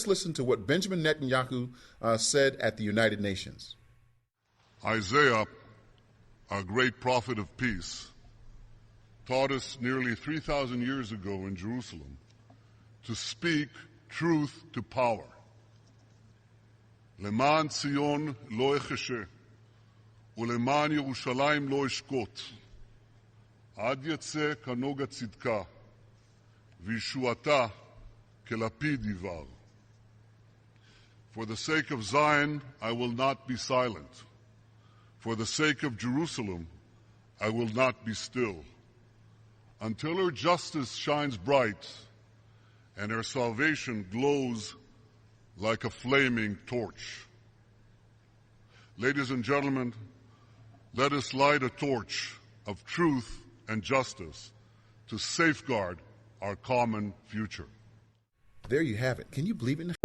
let's listen to what Benjamin Netanyahu said at the United Nations. Isaiah, our great prophet of peace, taught us nearly 3,000 years ago in Jerusalem to speak truth to power. למען ציון לא אחשה, ולמען ירושלים לא אשקוט. עד יצא כנוגה צדקה, וישועתה כלפיד יבער. For the sake of Zion, I will not be silent. For the sake of Jerusalem, I will not be still. Until her justice shines bright, and her salvation glows like a flaming torch. Ladies and gentlemen, let us light a torch of truth and justice to safeguard our common future. There you have it. Can you believe it?